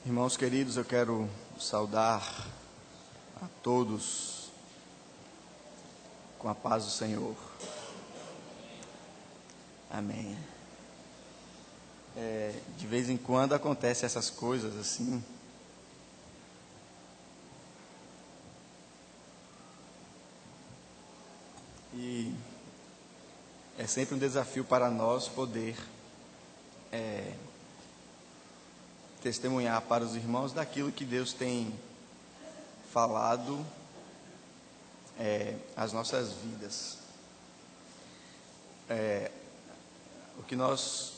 Irmãos queridos, eu quero saudar a todos com a paz do Senhor. Amém. De vez em quando acontecem essas coisas assim. E é sempre um desafio para nós poder testemunhar para os irmãos daquilo que Deus tem falado às nossas vidas. O que nós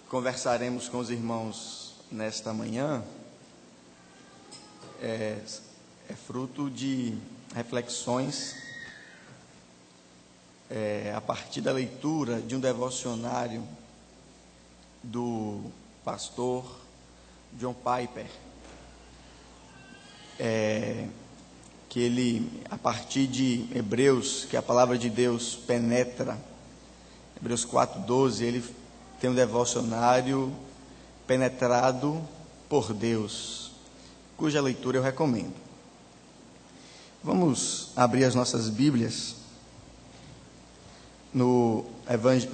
conversaremos com os irmãos nesta manhã é fruto de reflexões a partir da leitura de um devocionário do pastor John Piper, que ele, a partir de Hebreus, que a palavra de Deus penetra, Hebreus 4:12, ele tem um devocionário penetrado por Deus, cuja leitura eu recomendo. Vamos abrir as nossas Bíblias no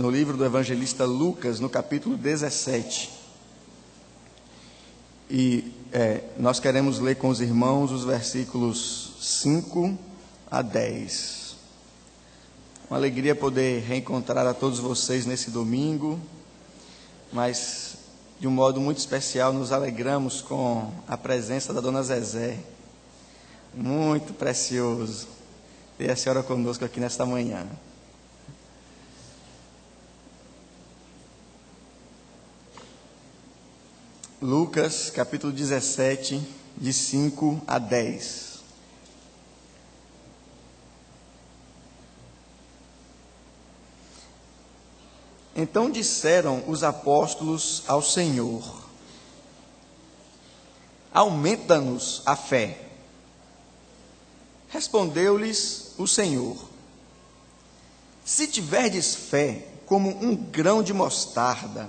livro do evangelista Lucas, no capítulo 17. E nós queremos ler com os irmãos os versículos 5 a 10. Uma alegria poder reencontrar a todos vocês nesse domingo, mas de um modo muito especial nos alegramos com a presença da dona Zezé. Muito precioso ter a senhora conosco aqui nesta manhã. Lucas, capítulo 17, de 5 a 10. Então disseram os apóstolos ao Senhor: aumenta-nos a fé. Respondeu-lhes o Senhor: se tiverdes fé como um grão de mostarda,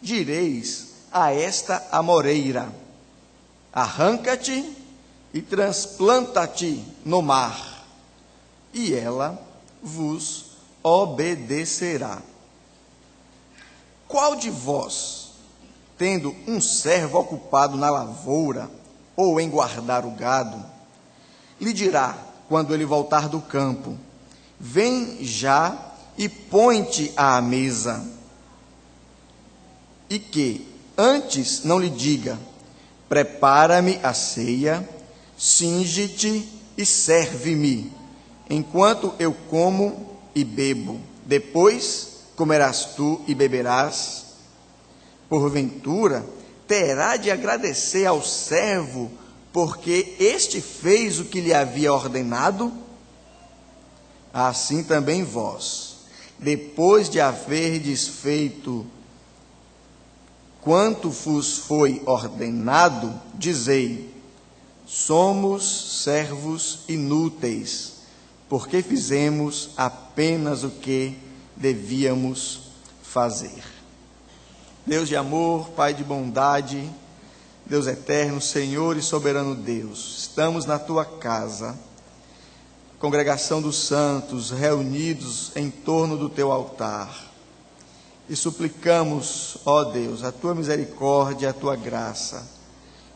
direis a esta amoreira: arranca-te e transplanta-te no mar, e ela vos obedecerá. Qual de vós, tendo um servo ocupado na lavoura ou em guardar o gado, lhe dirá, quando ele voltar do campo: vem já e põe-te à mesa? E que antes não lhe diga: prepara-me a ceia, cinge-te e serve-me, enquanto eu como e bebo, depois comerás tu e beberás? Porventura terá de agradecer ao servo, porque este fez o que lhe havia ordenado? Assim também vós, depois de haverdes feito quanto vos foi ordenado, dizei: somos servos inúteis, porque fizemos apenas o que devíamos fazer. Deus de amor, Pai de bondade, Deus eterno, Senhor e soberano Deus, estamos na tua casa, congregação dos santos, reunidos em torno do teu altar, e suplicamos, ó Deus, a tua misericórdia, a tua graça.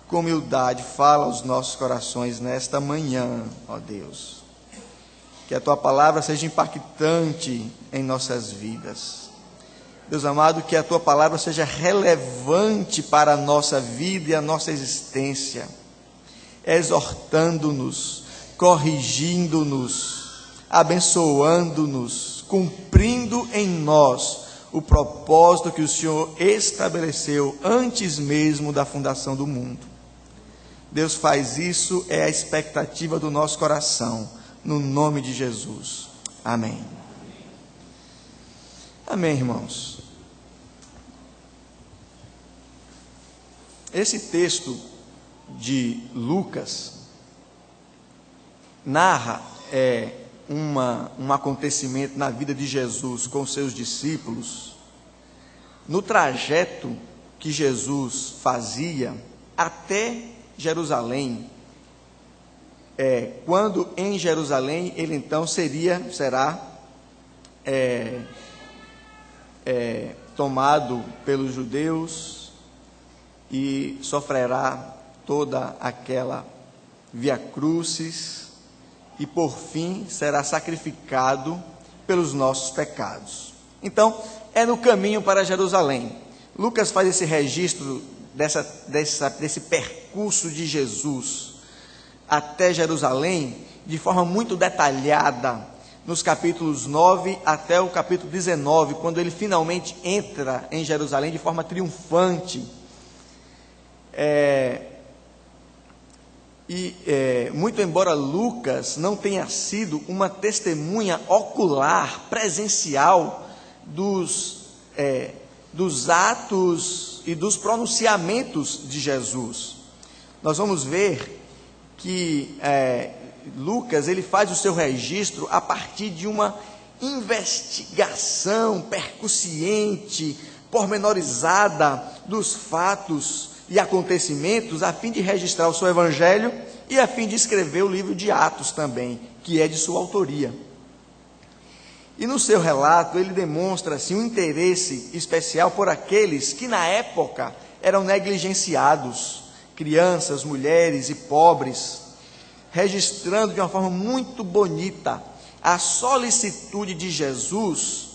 Com humildade, fala aos nossos corações nesta manhã, ó Deus. Que a tua palavra seja impactante em nossas vidas. Deus amado, que a tua palavra seja relevante para a nossa vida e a nossa existência, exortando-nos, corrigindo-nos, abençoando-nos, cumprindo em nós o propósito que o Senhor estabeleceu antes mesmo da fundação do mundo. Deus faz isso, é a expectativa do nosso coração, no nome de Jesus. Amém. Amém, irmãos. Esse texto de Lucas narra um acontecimento na vida de Jesus com seus discípulos, no trajeto que Jesus fazia até Jerusalém, quando em Jerusalém ele então será tomado pelos judeus e sofrerá toda aquela via crucis e por fim será sacrificado pelos nossos pecados. Então, é no caminho para Jerusalém. Lucas faz esse registro desse percurso de Jesus até Jerusalém de forma muito detalhada, nos capítulos 9 até o capítulo 19, quando ele finalmente entra em Jerusalém de forma triunfante. Muito embora Lucas não tenha sido uma testemunha ocular, presencial, dos atos e dos pronunciamentos de Jesus, nós vamos ver que Lucas ele faz o seu registro a partir de uma investigação percussiente, pormenorizada dos fatos e acontecimentos, a fim de registrar o seu evangelho e a fim de escrever o livro de Atos também, que é de sua autoria. E no seu relato ele demonstra assim, um interesse especial por aqueles que na época eram negligenciados, crianças, mulheres e pobres, registrando de uma forma muito bonita a solicitude de Jesus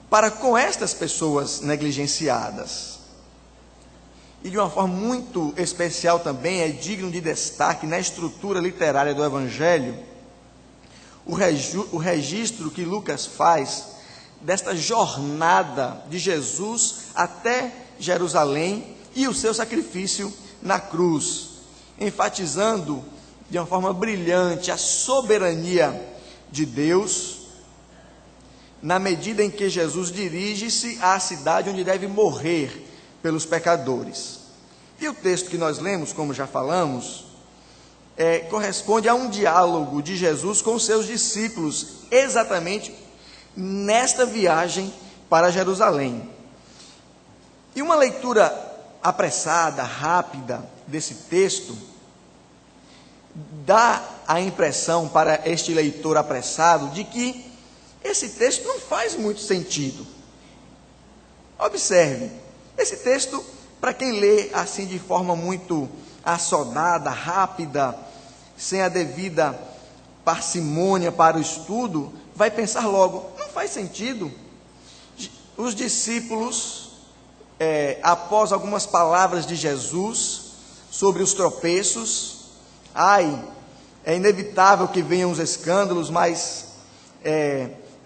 para com estas pessoas negligenciadas. E de uma forma muito especial também, é digno de destaque na estrutura literária do Evangelho, o registro que Lucas faz desta jornada de Jesus até Jerusalém e o seu sacrifício na cruz, enfatizando de uma forma brilhante a soberania de Deus, na medida em que Jesus dirige-se à cidade onde deve morrer pelos pecadores. E o texto que nós lemos, como já falamos, corresponde a um diálogo de Jesus com os seus discípulos, exatamente nesta viagem para Jerusalém. E uma leitura apressada, rápida desse texto, dá a impressão para este leitor apressado de que esse texto não faz muito sentido. Observe, esse texto, para quem lê assim de forma muito assodada, rápida, sem a devida parcimônia para o estudo, vai pensar logo, não faz sentido. Os discípulos, após algumas palavras de Jesus sobre os tropeços, é inevitável que venham os escândalos, mas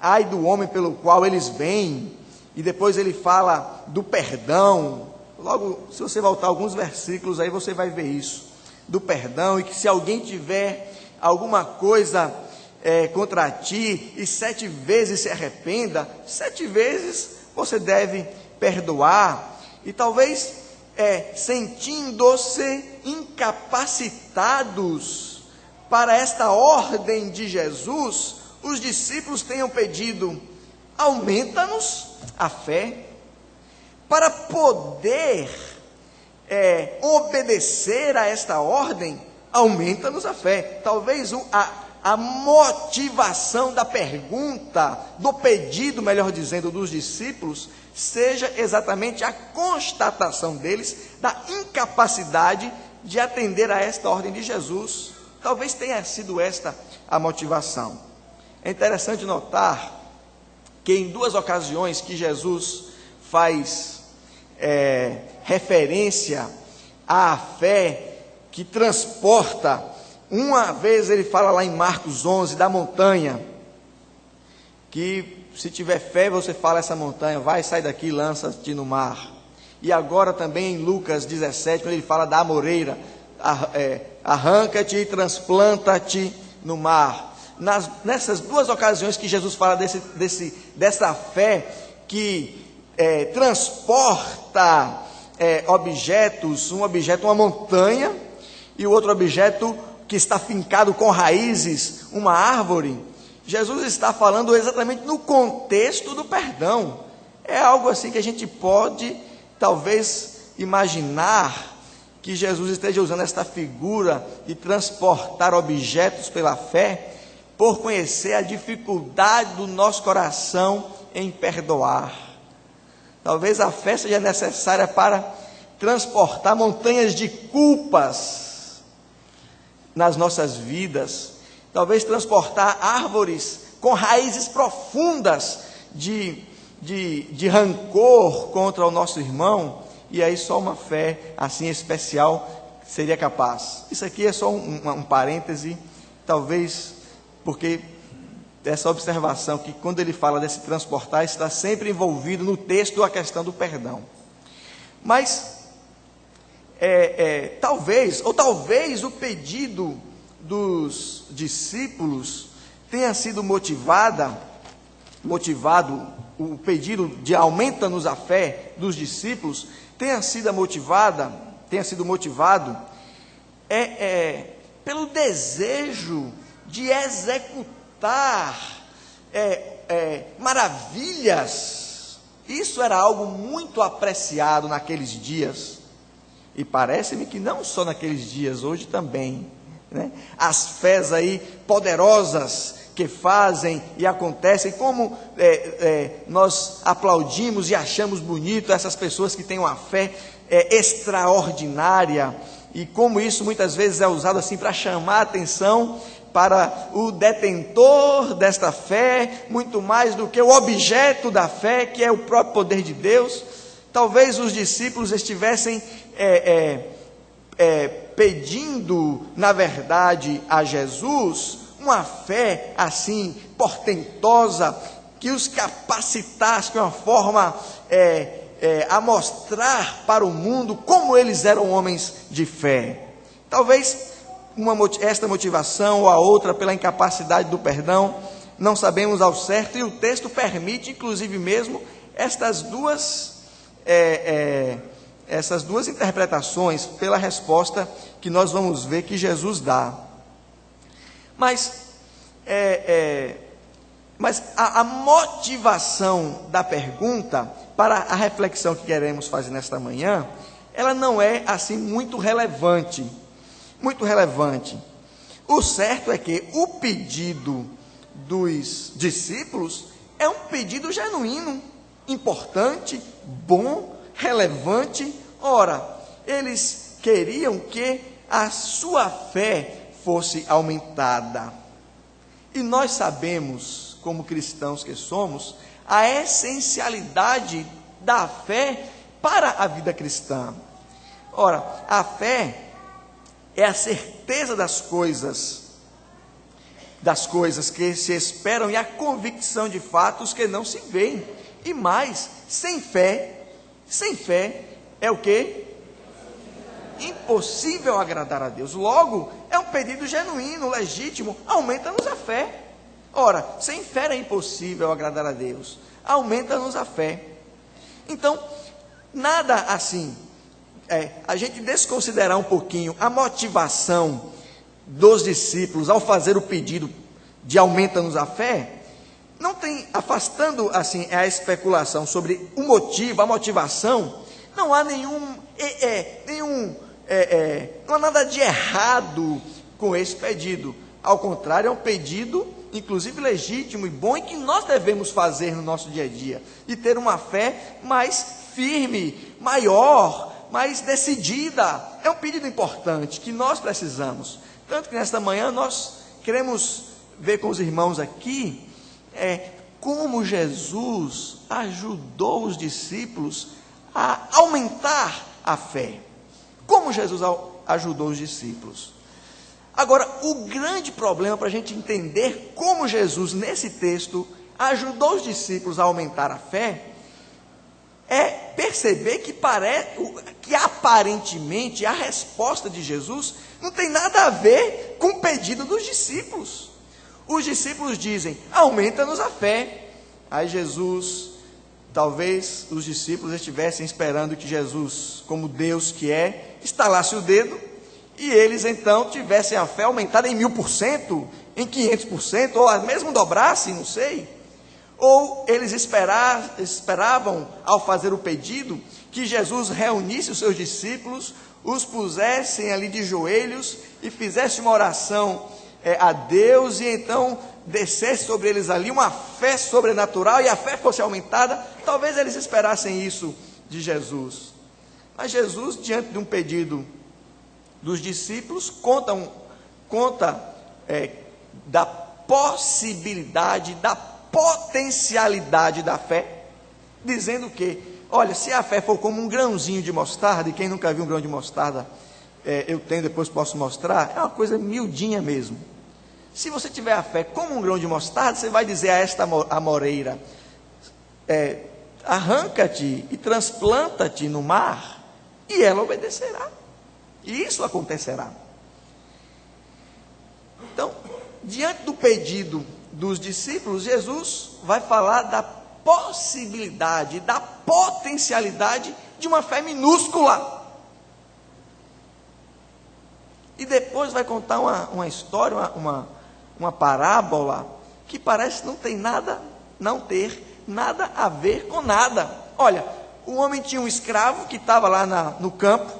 ai do homem pelo qual eles vêm. E depois ele fala do perdão. Logo, se você voltar alguns versículos, aí você vai ver isso, do perdão, e que se alguém tiver alguma coisa contra ti, e 7 vezes se arrependa, 7 vezes você deve perdoar. E talvez sentindo-se incapacitados para esta ordem de Jesus, os discípulos tenham pedido: aumenta-nos a fé. Para poder obedecer a esta ordem, aumenta-nos a fé. Talvez a motivação da pergunta, do pedido, melhor dizendo, dos discípulos, seja exatamente a constatação deles da incapacidade de atender a esta ordem de Jesus. Talvez tenha sido esta a motivação. É interessante notar que em 2 ocasiões que Jesus faz referência à fé que transporta, uma vez ele fala lá em Marcos 11, da montanha, que se tiver fé você fala essa montanha, vai, sai daqui, lança-te no mar. E agora também em Lucas 17, quando ele fala da amoreira, arranca-te e transplanta-te no mar. Nessas 2 ocasiões que Jesus fala dessa fé que transporta objetos, um objeto, uma montanha, e o outro objeto que está fincado com raízes, uma árvore, Jesus está falando exatamente no contexto do perdão. É algo assim que a gente pode, talvez, imaginar que Jesus esteja usando esta figura de transportar objetos pela fé, por conhecer a dificuldade do nosso coração em perdoar. Talvez a fé seja necessária para transportar montanhas de culpas nas nossas vidas, talvez transportar árvores com raízes profundas de rancor contra o nosso irmão, e aí só uma fé assim especial seria capaz. Isso aqui é só um parêntese, talvez porque essa observação que quando ele fala desse transportar, está sempre envolvido no texto a questão do perdão. Mas talvez o pedido dos discípulos tenha sido motivado, o pedido de aumenta-nos a fé dos discípulos tenha sido motivado pelo desejo de executar maravilhas. Isso era algo muito apreciado naqueles dias, e parece-me que não só naqueles dias, hoje também, né? As fés aí poderosas que fazem e acontecem, como nós aplaudimos e achamos bonito essas pessoas que têm uma fé extraordinária, e como isso muitas vezes é usado assim para chamar a atenção para o detentor desta fé, muito mais do que o objeto da fé, que é o próprio poder de Deus. Talvez os discípulos estivessem pedindo, na verdade, a Jesus uma fé assim portentosa, que os capacitasse de uma forma a mostrar para o mundo como eles eram homens de fé. Talvez esta motivação ou a outra pela incapacidade do perdão, não sabemos ao certo, e o texto permite inclusive mesmo essas duas interpretações pela resposta que nós vamos ver que Jesus dá. Mas a motivação da pergunta para a reflexão que queremos fazer nesta manhã, ela não é assim muito relevante. O certo é que o pedido dos discípulos é um pedido genuíno, importante, bom, relevante. Ora, eles queriam que a sua fé fosse aumentada. E nós sabemos, como cristãos que somos, a essencialidade da fé para a vida cristã. Ora, a fé é a certeza das coisas que se esperam, e a convicção de fatos que não se veem. E mais, sem fé é o quê? Impossível agradar a Deus. Logo, é um pedido genuíno, legítimo, aumenta-nos a fé. Ora, sem fé é impossível agradar a Deus, aumenta-nos a fé. Então, nada assim, a gente desconsiderar um pouquinho a motivação dos discípulos ao fazer o pedido de aumenta-nos a fé, não tem, afastando assim a especulação sobre o motivo, a motivação, não há não há nada de errado com esse pedido. Ao contrário, é um pedido inclusive legítimo e bom, e que nós devemos fazer no nosso dia a dia, e ter uma fé mais firme, maior, mais decidida. É um pedido importante que nós precisamos. Tanto que nesta manhã nós queremos ver com os irmãos aqui como Jesus ajudou os discípulos a aumentar a fé. Como Jesus ajudou os discípulos. Agora, o grande problema para a gente entender como Jesus, nesse texto, ajudou os discípulos a aumentar a fé, é perceber que aparentemente a resposta de Jesus não tem nada a ver com o pedido dos discípulos. Os discípulos dizem, aumenta-nos a fé. Aí Jesus, talvez os discípulos estivessem esperando que Jesus, como Deus que é, estalasse o dedo, e eles então tivessem a fé aumentada em 1000%, em 500%, ou mesmo dobrassem, não sei. Ou eles esperavam, ao fazer o pedido, que Jesus reunisse os seus discípulos, os pusessem ali de joelhos e fizesse uma oração a Deus, e então descesse sobre eles ali uma fé sobrenatural e a fé fosse aumentada? Talvez eles esperassem isso de Jesus. Mas Jesus, diante de um pedido dos discípulos, conta da possibilidade, da potencialidade da fé, dizendo que, olha, se a fé for como um grãozinho de mostarda, e quem nunca viu um grão de mostarda, eu tenho, depois posso mostrar, é uma coisa miudinha mesmo. Se você tiver a fé como um grão de mostarda, você vai dizer a esta amoreira, arranca-te e transplanta-te no mar, e ela obedecerá, e isso acontecerá. Então, diante do pedido dos discípulos, Jesus vai falar da possibilidade, da potencialidade de uma fé minúscula. E depois vai contar uma história, uma parábola, que parece não ter nada a ver com nada. Olha, o homem tinha um escravo que estava lá no campo,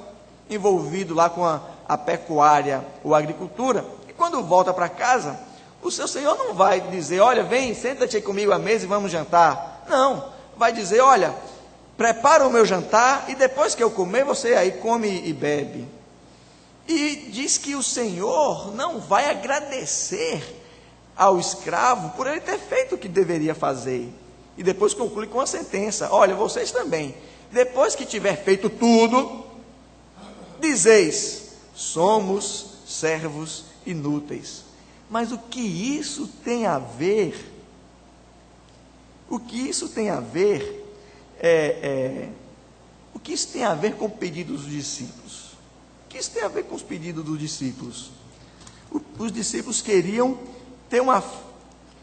envolvido lá com a pecuária ou a agricultura, e quando volta para casa, o seu senhor não vai dizer, olha, vem, senta-te aí comigo à mesa e vamos jantar. Não, vai dizer, olha, prepara o meu jantar e depois que eu comer, você aí come e bebe. E diz que o senhor não vai agradecer ao escravo por ele ter feito o que deveria fazer. E depois conclui com a sentença, olha, vocês também, depois que tiver feito tudo, dizeis, somos servos inúteis. Mas o que isso tem a ver? O que isso tem a ver? O que isso tem a ver com o pedido dos discípulos? O que isso tem a ver com os pedidos dos discípulos? Os discípulos queriam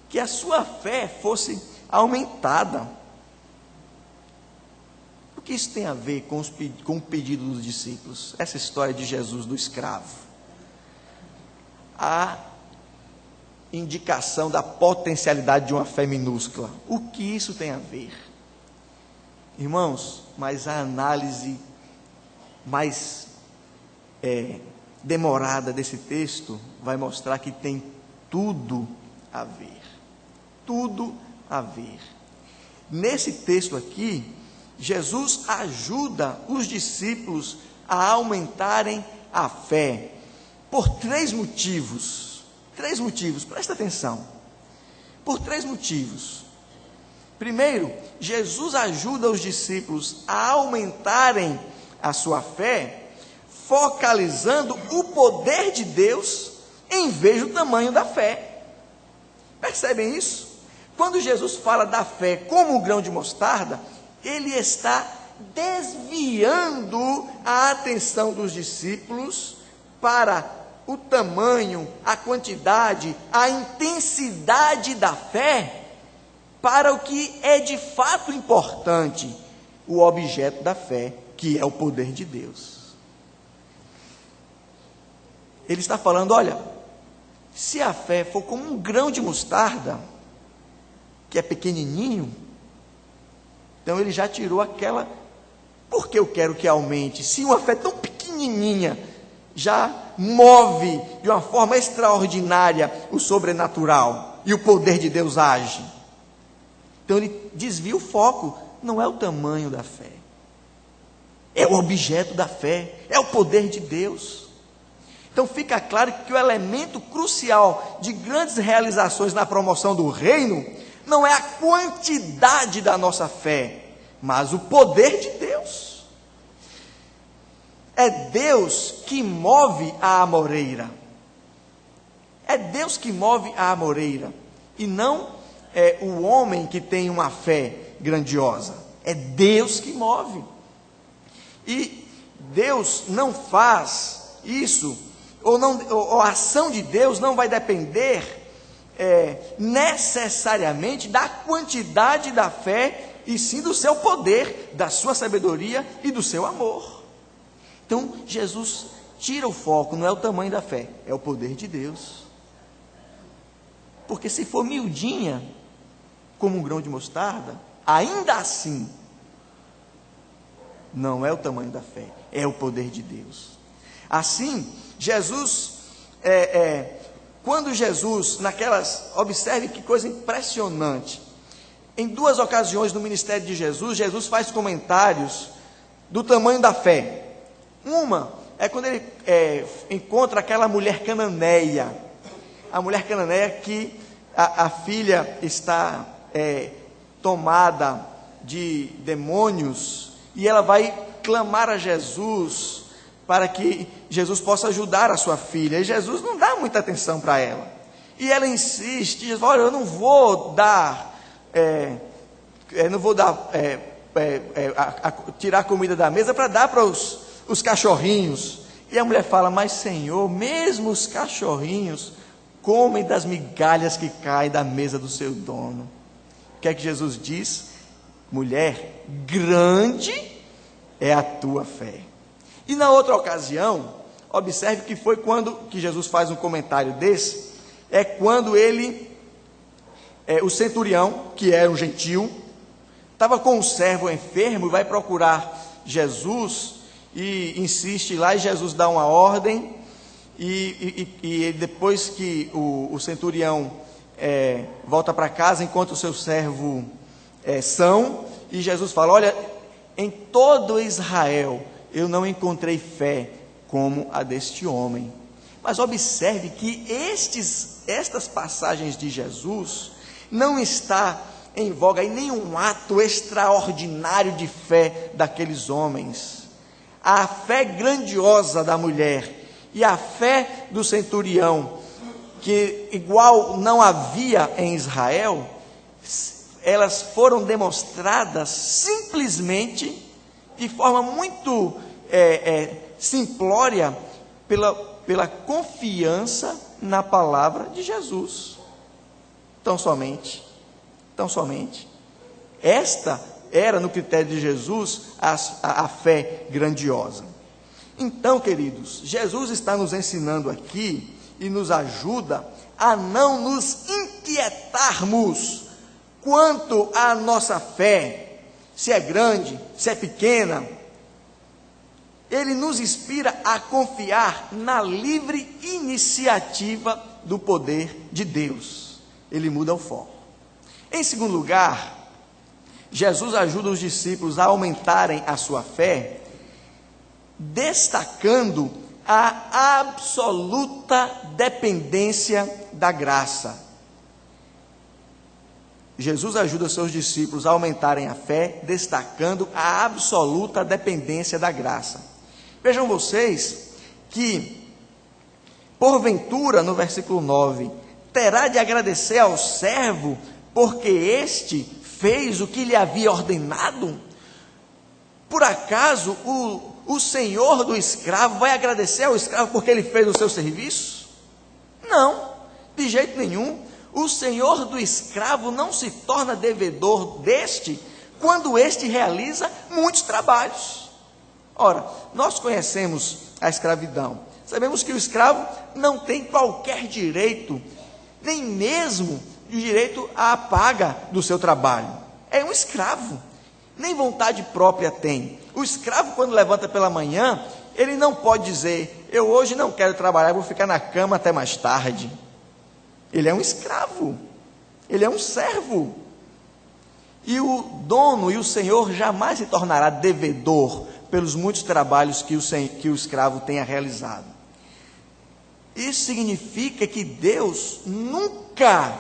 que a sua fé fosse aumentada. O que isso tem a ver com o pedido dos discípulos? Essa história de Jesus, do escravo. A indicação da potencialidade de uma fé minúscula. O que isso tem a ver? Irmãos, mas a análise mais demorada desse texto vai mostrar que tem tudo a ver. Tudo a ver. Nesse texto aqui, Jesus ajuda os discípulos a aumentarem a fé por 3 motivos. 3 motivos, presta atenção. Por 3 motivos. Primeiro, Jesus ajuda os discípulos a aumentarem a sua fé, focalizando o poder de Deus em vez do tamanho da fé. Percebem isso? Quando Jesus fala da fé como um grão de mostarda, ele está desviando a atenção dos discípulos para o tamanho, a quantidade, a intensidade da fé, para o que é de fato importante, o objeto da fé, que é o poder de Deus. Ele está falando, olha, se a fé for como um grão de mostarda, que é pequenininho, então ele já tirou aquela, porque eu quero que aumente, se uma fé tão pequenininha já move de uma forma extraordinária o sobrenatural, e o poder de Deus age. Então ele desvia o foco, não é o tamanho da fé, é o objeto da fé, é o poder de Deus. Então fica claro que o elemento crucial de grandes realizações na promoção do reino não é a quantidade da nossa fé, mas o poder de Deus. É Deus que move a amoreira. É Deus que move a amoreira, e não o homem que tem uma fé grandiosa. É Deus que move. E Deus não faz isso, ou a ação de Deus não vai depender necessariamente da quantidade da fé, e sim do seu poder, da sua sabedoria e do seu amor. Então Jesus tira o foco, não é o tamanho da fé, é o poder de Deus. Porque se for miudinha, como um grão de mostarda, ainda assim, não é o tamanho da fé, é o poder de Deus. Assim, Jesus, quando Jesus, observe que coisa impressionante, em 2 ocasiões no ministério de Jesus, Jesus faz comentários do tamanho da fé. Uma é quando ele encontra aquela mulher cananeia, a mulher cananeia que a filha está tomada de demônios, e ela vai clamar a Jesus para que Jesus possa ajudar a sua filha, e Jesus não dá muita atenção para ela, e ela insiste, diz: olha, eu não vou dar, tirar comida da mesa para dar para os cachorrinhos. E a mulher fala: mas Senhor, mesmo os cachorrinhos comem das migalhas que caem da mesa do seu dono. O que é que Jesus diz? Mulher, grande é a tua fé. E na outra ocasião, observe que foi quando que Jesus faz um comentário desse, é quando o centurião, que era um gentil, estava com um servo enfermo e vai procurar Jesus e insiste lá, e Jesus dá uma ordem, e depois que o centurião volta para casa, encontra o seu servo são, e Jesus fala: olha, em todo Israel eu não encontrei fé como a deste homem. Mas observe que estas passagens de Jesus não está em voga em nenhum ato extraordinário de fé daqueles homens. A fé grandiosa da mulher e a fé do centurião, que igual não havia em Israel, elas foram demonstradas simplesmente, de forma muito simplória, pela confiança na palavra de Jesus. Tão somente, esta era, no critério de Jesus, a fé grandiosa. Então, queridos, Jesus está nos ensinando aqui e nos ajuda a não nos inquietarmos quanto à nossa fé, se é grande, se é pequena. Ele nos inspira a confiar na livre iniciativa do poder de Deus. Ele muda o foco. Em segundo lugar, Jesus ajuda os discípulos a aumentarem a sua fé, destacando a absoluta dependência da graça. Jesus ajuda seus discípulos a aumentarem a fé, destacando a absoluta dependência da graça. Vejam vocês que, porventura, no versículo 9, terá de agradecer ao servo, porque este fez o que lhe havia ordenado? Por acaso o senhor do escravo vai agradecer ao escravo porque ele fez o seu serviço? Não, de jeito nenhum. O senhor do escravo não se torna devedor deste quando este realiza muitos trabalhos. Ora, nós conhecemos a escravidão. Sabemos que o escravo não tem qualquer direito, nem mesmo o direito à paga do seu trabalho. É um escravo, nem vontade própria tem. O escravo, quando levanta pela manhã, ele não pode dizer: eu hoje não quero trabalhar, vou ficar na cama até mais tarde. Ele é um escravo, ele é um servo. E o dono e o senhor jamais se tornará devedor pelos muitos trabalhos que o escravo tenha realizado. Isso significa que Deus nunca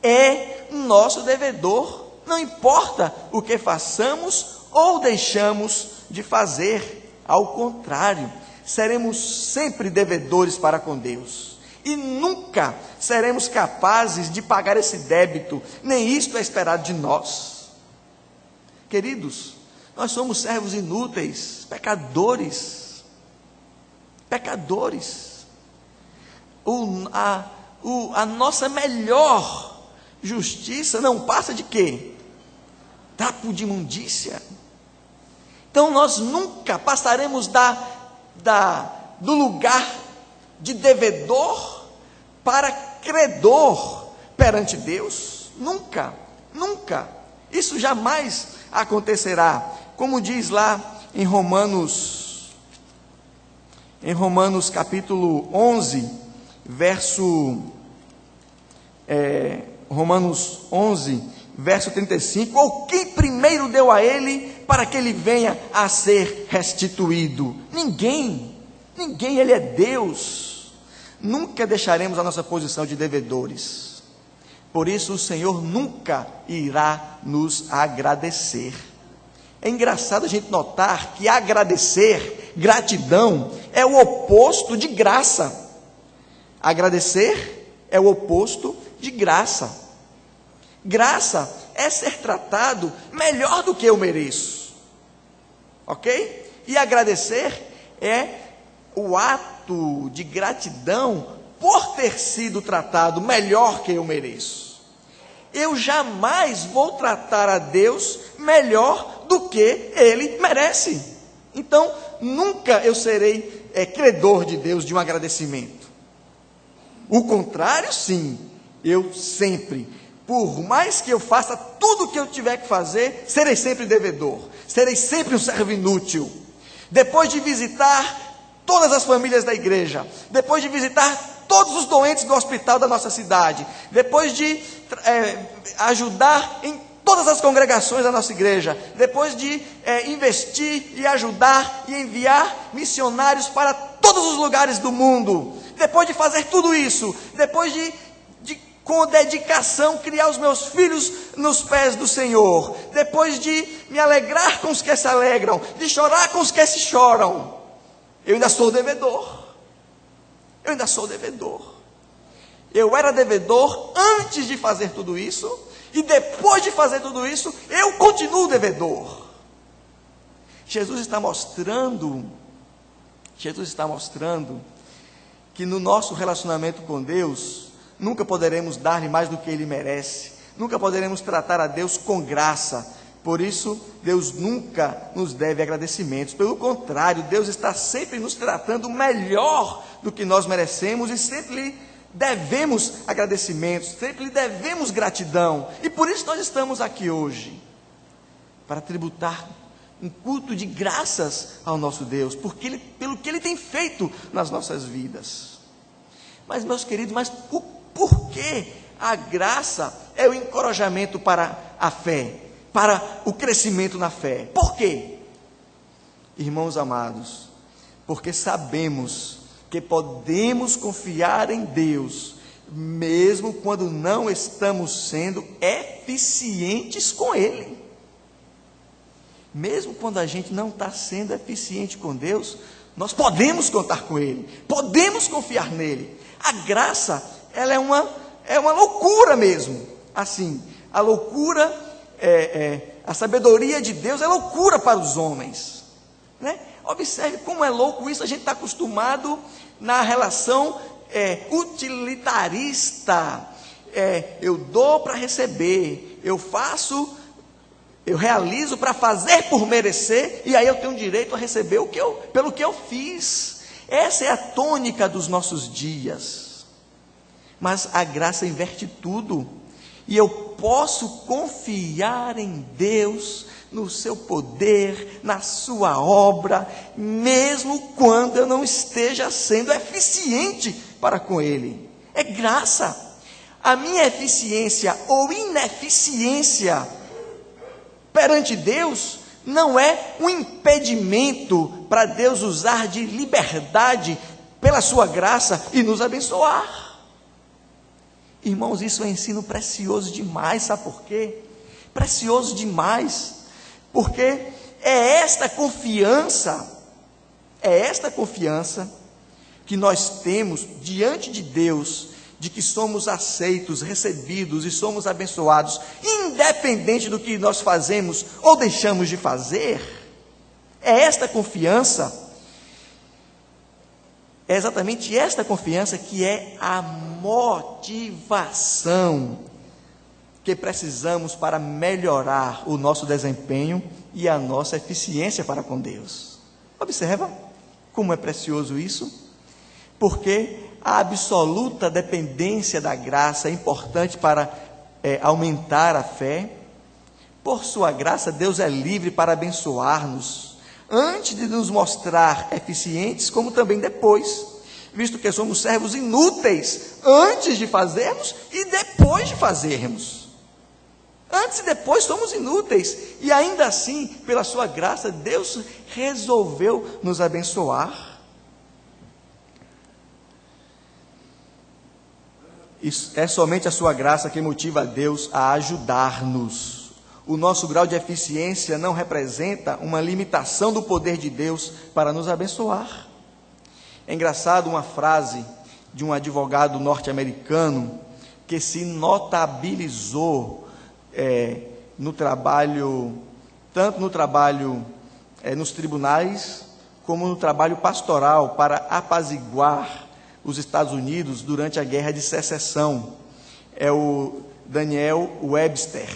é nosso devedor, não importa o que façamos ou deixamos de fazer. Ao contrário, seremos sempre devedores para com Deus. E nunca seremos capazes de pagar esse débito, nem isto é esperado de nós. Queridos, nós somos servos inúteis, pecadores. A nossa melhor justiça não passa de quê? Trapo de imundícia. Então nós nunca passaremos do lugar de devedor para credor perante Deus, nunca. Nunca. Isso jamais acontecerá. Como diz lá em Romanos capítulo 11, Romanos 11, verso 35, ou quem primeiro deu a ele para que ele venha a ser restituído? Ninguém, ele é Deus. Nunca deixaremos a nossa posição de devedores. Por isso o Senhor nunca irá nos agradecer. É engraçado a gente notar que agradecer, gratidão, é o oposto de graça. Agradecer é o oposto de graça. Graça é ser tratado melhor do que eu mereço. Ok? E agradecer é o ato de gratidão por ter sido tratado melhor que eu mereço. Eu jamais vou tratar a Deus melhor do que Ele merece. Então, nunca eu serei credor de Deus de um agradecimento. O contrário, sim, eu sempre, por mais que eu faça tudo o que eu tiver que fazer, serei sempre devedor, serei sempre um servo inútil. Depois de visitar todas as famílias da igreja, depois de visitar todos os doentes do hospital da nossa cidade, depois de ajudar em todas as congregações da nossa igreja, depois de investir e ajudar e enviar missionários para todos os lugares do mundo, depois de fazer tudo isso, depois de com dedicação criar os meus filhos nos pés do Senhor, depois de me alegrar com os que se alegram, de chorar com os que se choram, eu ainda sou devedor. Eu ainda sou devedor. Eu era devedor antes de fazer tudo isso, e depois de fazer tudo isso, eu continuo devedor. Jesus está mostrando que no nosso relacionamento com Deus, nunca poderemos dar-lhe mais do que Ele merece, nunca poderemos tratar a Deus com graça. Por isso, Deus nunca nos deve agradecimentos. Pelo contrário, Deus está sempre nos tratando melhor do que nós merecemos e sempre lhe devemos agradecimentos, sempre lhe devemos gratidão. E por isso nós estamos aqui hoje, para tributar um culto de graças ao nosso Deus, pelo que Ele tem feito nas nossas vidas. Mas, meus queridos, por que a graça é o encorajamento para a fé? Para o crescimento na fé. Por quê? Irmãos amados, porque sabemos que podemos confiar em Deus, mesmo quando não estamos sendo eficientes com Ele. Mesmo quando a gente não está sendo eficiente com Deus, nós podemos contar com Ele, podemos confiar nele. A graça, ela é uma loucura mesmo. Assim, a loucura... a sabedoria de Deus é loucura para os homens, né? Observe como é louco isso. A gente está acostumado na relação utilitarista. Eu dou para receber, eu realizo para fazer por merecer, e aí eu tenho direito a receber pelo que eu fiz. Essa é a tônica dos nossos dias. Mas a graça inverte tudo. E eu posso confiar em Deus, no seu poder, na sua obra, mesmo quando eu não esteja sendo eficiente para com Ele. É graça. A minha eficiência ou ineficiência perante Deus não é um impedimento para Deus usar de liberdade pela sua graça e nos abençoar. Irmãos, isso é um ensino precioso demais. Sabe por quê? Precioso demais, porque é esta confiança que nós temos diante de Deus, de que somos aceitos, recebidos e somos abençoados, independente do que nós fazemos ou deixamos de fazer. É exatamente esta confiança que é a motivação que precisamos para melhorar o nosso desempenho e a nossa eficiência para com Deus. Observa como é precioso isso, porque a absoluta dependência da graça é importante para aumentar a fé. Por sua graça, Deus é livre para abençoar-nos, antes de nos mostrar eficientes, como também depois, visto que somos servos inúteis, antes de fazermos e depois de fazermos. Antes e depois somos inúteis, e ainda assim, pela sua graça, Deus resolveu nos abençoar. Isso é somente a sua graça que motiva a Deus a ajudar-nos. O nosso grau de eficiência não representa uma limitação do poder de Deus para nos abençoar. É engraçado uma frase de um advogado norte-americano que se notabilizou no trabalho, tanto no trabalho nos tribunais, como no trabalho pastoral para apaziguar os Estados Unidos durante a Guerra de Secessão. É o Daniel Webster.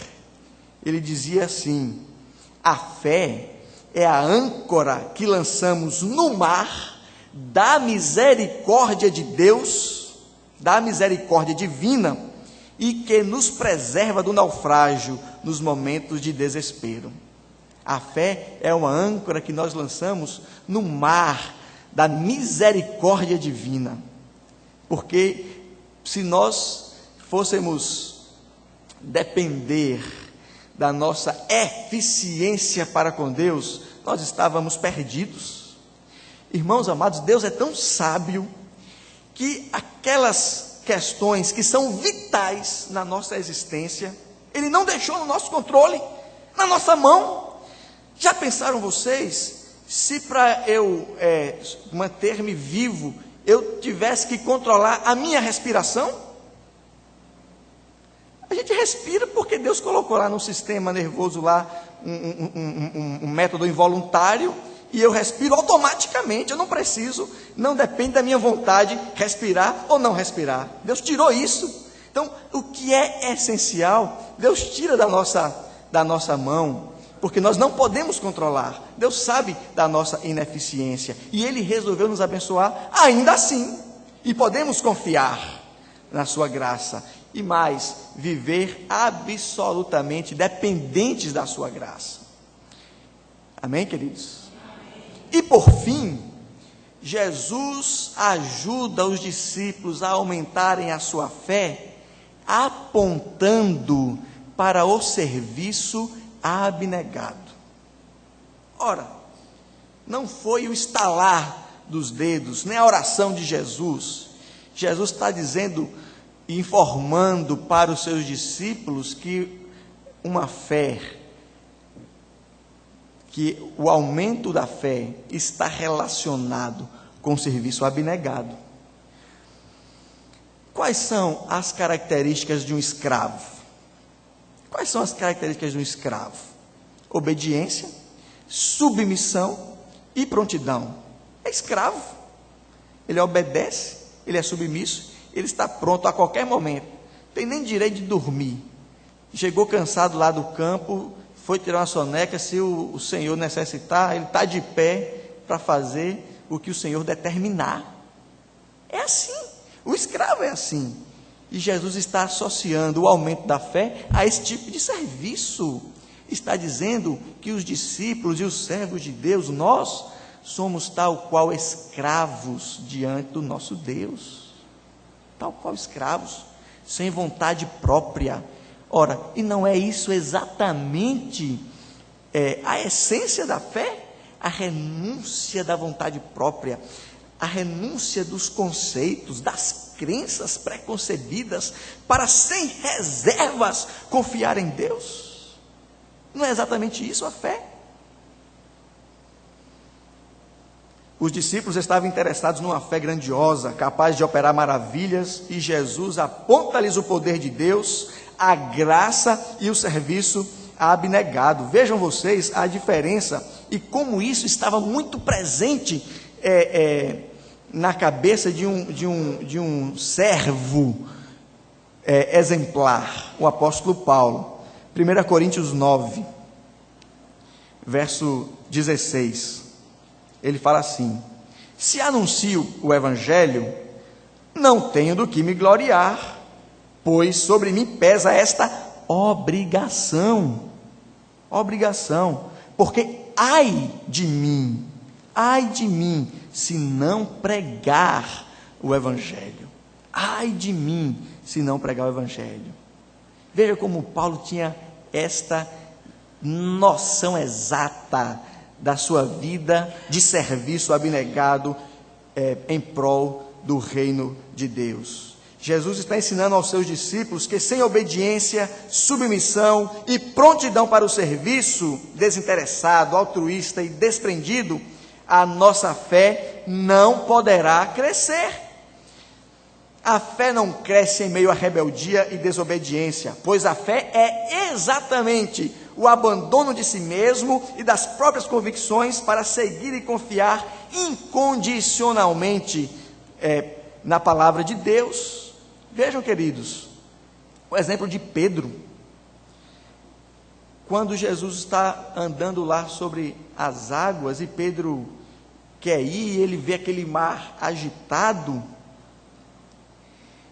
Ele dizia assim: a fé é a âncora que lançamos no mar da misericórdia de Deus, da misericórdia divina, e que nos preserva do naufrágio nos momentos de desespero. A fé é uma âncora que nós lançamos no mar da misericórdia divina, porque se nós fôssemos depender da nossa eficiência para com Deus, nós estávamos perdidos. Irmãos amados, Deus é tão sábio que aquelas questões que são vitais na nossa existência, Ele não deixou no nosso controle, na nossa mão. Já pensaram vocês, se para eu manter-me vivo, eu tivesse que controlar a minha respiração? A gente respira porque Deus colocou lá no sistema nervoso lá um método involuntário, e eu respiro automaticamente, eu não preciso, não depende da minha vontade respirar ou não respirar. Deus tirou isso. Então, o que é essencial, Deus tira da nossa mão, porque nós não podemos controlar. Deus sabe da nossa ineficiência, e Ele resolveu nos abençoar ainda assim, e podemos confiar na sua graça, e mais, viver absolutamente dependentes da sua graça. Amém, queridos? E por fim, Jesus ajuda os discípulos a aumentarem a sua fé, apontando para o serviço abnegado. Ora, não foi o estalar dos dedos, nem a oração de Jesus. Jesus está dizendo e informando para os seus discípulos que uma fé, que o aumento da fé está relacionado com o serviço abnegado. Quais são as características de um escravo? Quais são as características de um escravo? Obediência, submissão e prontidão. É escravo, ele obedece, ele é submisso, ele está pronto a qualquer momento, tem nem direito de dormir. Chegou cansado lá do campo, foi tirar uma soneca, se o Senhor necessitar, ele está de pé para fazer o que o Senhor determinar. É assim, o escravo é assim. E Jesus está associando o aumento da fé a esse tipo de serviço. Está dizendo que os discípulos e os servos de Deus, nós somos tal qual escravos diante do nosso Deus. Tal qual escravos, sem vontade própria. Ora, e não é isso exatamente a essência da fé? A renúncia da vontade própria, a renúncia dos conceitos, das crenças preconcebidas, para sem reservas confiar em Deus. Não é exatamente isso a fé? Os discípulos estavam interessados numa fé grandiosa, capaz de operar maravilhas, e Jesus aponta-lhes o poder de Deus, a graça e o serviço abnegado. Vejam vocês a diferença e como isso estava muito presente na cabeça de um servo exemplar, o apóstolo Paulo. 1 Coríntios 9, verso 16. Ele fala assim: se anuncio o evangelho, não tenho do que me gloriar, pois sobre mim pesa esta obrigação, porque ai de mim, se não pregar o Evangelho, ai de mim, se não pregar o Evangelho. Veja como Paulo tinha esta noção exata da sua vida de serviço abnegado em prol do reino de Deus. Jesus está ensinando aos seus discípulos que sem obediência, submissão e prontidão para o serviço, desinteressado, altruísta e desprendido, a nossa fé não poderá crescer. A fé não cresce em meio à rebeldia e desobediência, pois a fé é exatamente o abandono de si mesmo e das próprias convicções para seguir e confiar incondicionalmente na palavra de Deus. Vejam, queridos, o exemplo de Pedro. Quando Jesus está andando lá sobre as águas e Pedro quer ir, ele vê aquele mar agitado,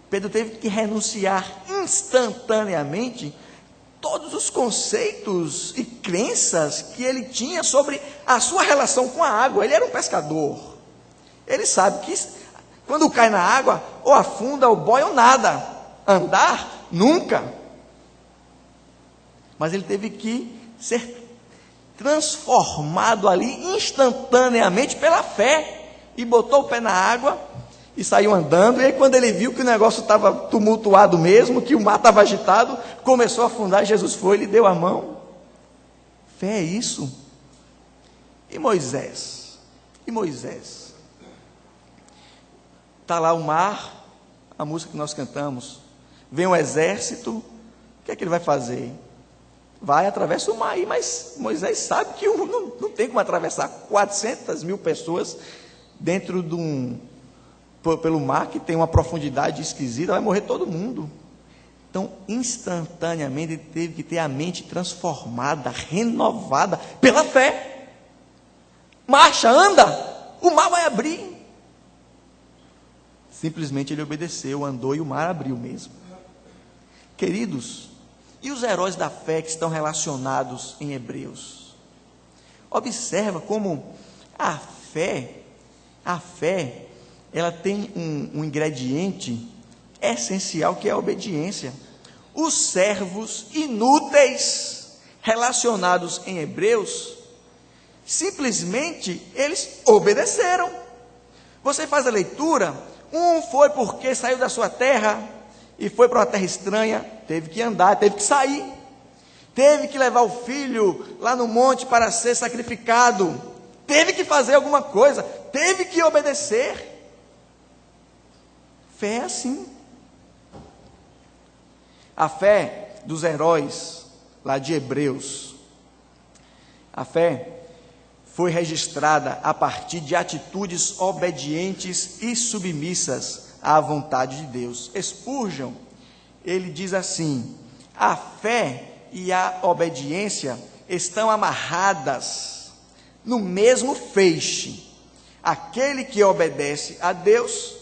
Pedro teve que renunciar instantaneamente todos os conceitos e crenças que ele tinha sobre a sua relação com a água. Ele era um pescador, ele sabe que quando cai na água, ou afunda, ou boia, ou nada. Andar, nunca. Mas ele teve que ser transformado ali instantaneamente pela fé. E botou o pé na água e saiu andando. E aí quando ele viu que o negócio estava tumultuado mesmo, que o mar estava agitado, começou a afundar. Jesus foi, lhe deu a mão. Fé é isso. E Moisés? Está lá o mar, a música que nós cantamos, vem um exército, o que é que ele vai fazer? Vai, atravessa o mar aí, mas Moisés sabe que não tem como atravessar 400.000 pessoas dentro pelo mar, que tem uma profundidade esquisita, vai morrer todo mundo. Então, instantaneamente, ele teve que ter a mente transformada, renovada, pela fé. Marcha, anda, o mar vai abrir. Simplesmente ele obedeceu, andou e o mar abriu mesmo. Queridos, e os heróis da fé que estão relacionados em Hebreus? Observa como a fé, ela tem um ingrediente essencial que é a obediência. Os servos inúteis relacionados em Hebreus, simplesmente eles obedeceram. Você faz a leitura. Um foi porque saiu da sua terra e foi para uma terra estranha, teve que andar, teve que sair, teve que levar o filho lá no monte para ser sacrificado, teve que fazer alguma coisa, teve que obedecer. Fé é assim. A fé dos heróis lá de Hebreus, a fé foi registrada a partir de atitudes obedientes e submissas à vontade de Deus. Spurgeon, ele diz assim: a fé e a obediência estão amarradas no mesmo feixe. Aquele que obedece a Deus,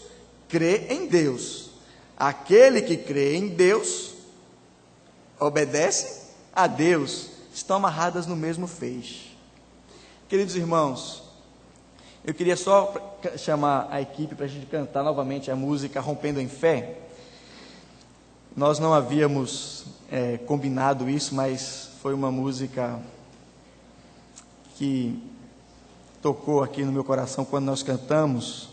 crê em Deus. Aquele que crê em Deus, obedece a Deus. Estão amarradas no mesmo feixe. Queridos irmãos, eu queria só chamar a equipe para a gente cantar novamente a música Rompendo em Fé. Nós não havíamos combinado isso, mas foi uma música que tocou aqui no meu coração quando nós cantamos.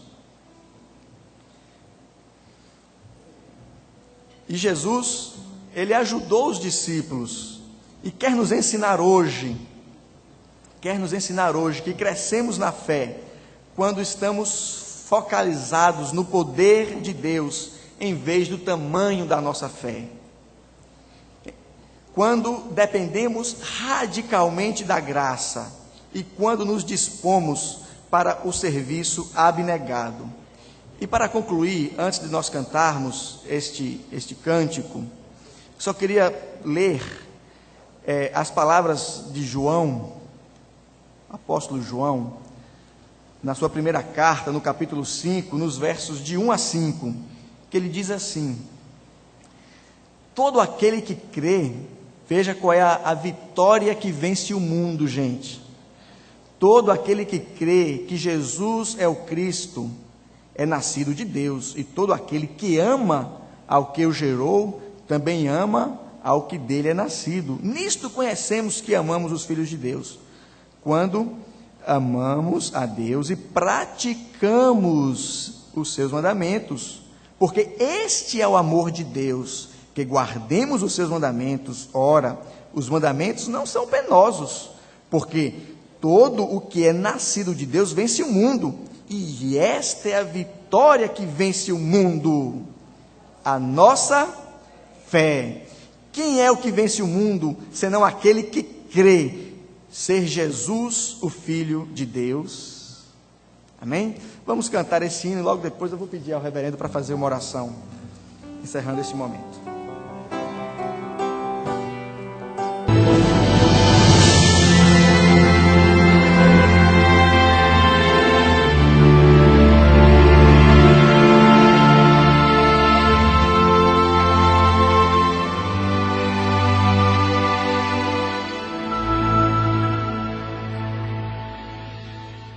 E Jesus, ele ajudou os discípulos e quer nos ensinar hoje que crescemos na fé quando estamos focalizados no poder de Deus em vez do tamanho da nossa fé. Quando dependemos radicalmente da graça e quando nos dispomos para o serviço abnegado. E para concluir, antes de nós cantarmos este cântico, só queria ler as palavras de João, apóstolo João, na sua primeira carta, no capítulo 5, nos versos de 1 a 5, que ele diz assim: todo aquele que crê, veja qual é a vitória que vence o mundo, gente. Todo aquele que crê que Jesus é o Cristo é nascido de Deus, e todo aquele que ama ao que o gerou, também ama ao que dele é nascido. Nisto conhecemos que amamos os filhos de Deus, quando amamos a Deus e praticamos os seus mandamentos, porque este é o amor de Deus, que guardemos os seus mandamentos. Ora, os mandamentos não são penosos, porque todo o que é nascido de Deus vence o mundo, e esta é a vitória que vence o mundo, a nossa fé. Quem é o que vence o mundo, senão aquele que crê ser Jesus, o Filho de Deus? Amém? Vamos cantar esse hino e logo depois eu vou pedir ao reverendo para fazer uma oração, encerrando este momento.